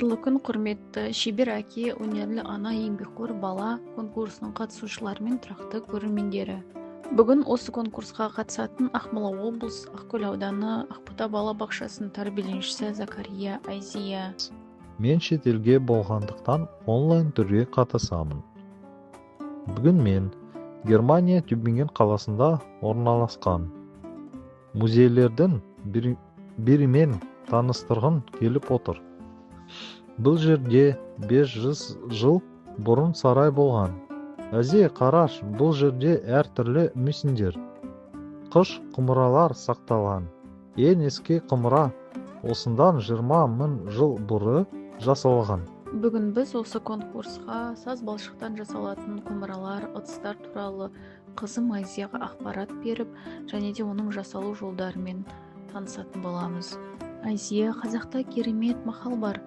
Кутлук күн, құрметті шебер әке, өнерлі ана, еңбекқор бала конкурсының қатысушылары мен тұрақты көрермендері. Бүгін осы конкурсқа қатысатын Ақмола облыс Ақкөл ауданы Ақбота бала бақшасының тәрбиеленушісі Закария Айзия. Мен шетелге болғандықтан онлайн түрге қатысамын. Бүгін мен Германия Тюбинген қаласында орналасқан музейлердің бірімен таныстырғым келіп отыр. Бұл жерде 500 жыл бұрын сарай болған. Әзе қараш, бұл жерде әртүрлі мүсіндер, қыш құмыралар сақталған. Ең ескі құмыра осындан 20 мың жыл бұрын жасалған. Бүгін біз осы конкурсқа саз балшықтан жасалатын құмыралар, ыдыстар туралы қызым Айзияға ақпарат беріп, және де оның жасалу жолдарымен танысатын боламыз. Айзия, қазақта керемет мақал бар.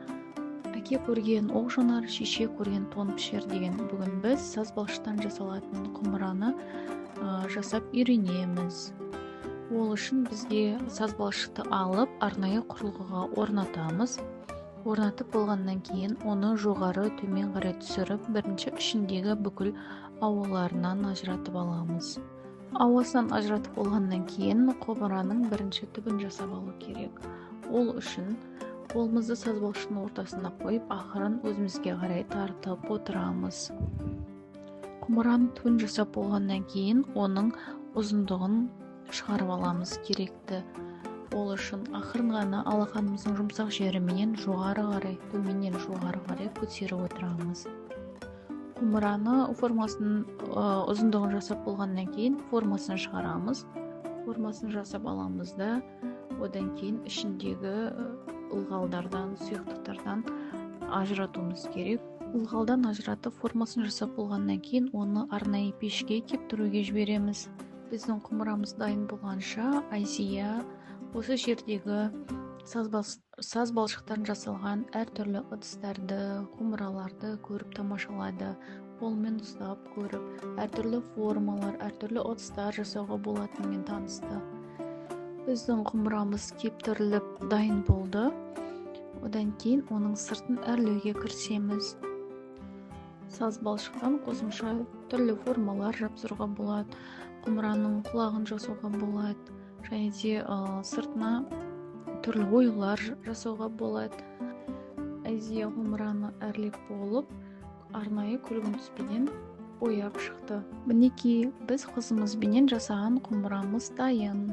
Әке көрген оқ жонар, шеше көрген тон пішер деген. Бүгін біз саз балшықтан жасалатын құмыраны жасап үйренеміз. Ол үшін бізге саз балшықты алып, арнайы құрылғыға орнатамыз. Орнатып болғаннан кейін оны жоғары төмен қарай түсіріп, бірінші ішіндегі бүкіл ауаларынан ажыратып аламыз. Ауасынан ажыратып болғаннан кейін құмыраның бірінші түбін жасап алу керек. Ол үшін қолымызды саз балшықтың ортасына қойып, ақырын өзімізге қарай тартып отырамыз. Құмыраның түбін жасап болғаннан кейін оның ұзындығын шығарып аламыз керекті. Ол үшін ақырын ғана алақанымыздың жұмсақ жеріменен жоғары қарай, төменнен жоғары қарай көтеріп отырамыз. Құмыраны формасын ұзындығын жасап болғаннан кейін формасын шығарамыз. Формасын жасап аламыз да, одан кейін ішіндегі ылғалдардан, сұйықтықтардан ажыратуымыз керек. Ылғалдан ажыратып формасын жасап болғаннан кейін оны арнайы пешке кептіруге жібереміз. Біздің құмырамыз дайын болғанша Айзия осы жердегі саз балшықтан жасалған әртүрлі ыдыстарды, құмыраларды көріп тамашалады. Қолмен ұстап көріп, әртүрлі формалар, әртүрлі ыдыстар жасауға болатынымен танысты. Біздің құмырамыз кептіріліп дайын болды. Одан кейін оның сыртын әрлеуге кірісеміз. Саз балшықтан қосымша түрлі формалар жапсыруға болады. Құмыраның құлағын жасауға болады. Және де сыртына түрлі оюлар жасауға болады. Айзия құмыраны әрлеп болып, арнайы күлгін түспеден бояп шықты. Мінекей, біз қызымызбенен жасаған құмырамыз дайын.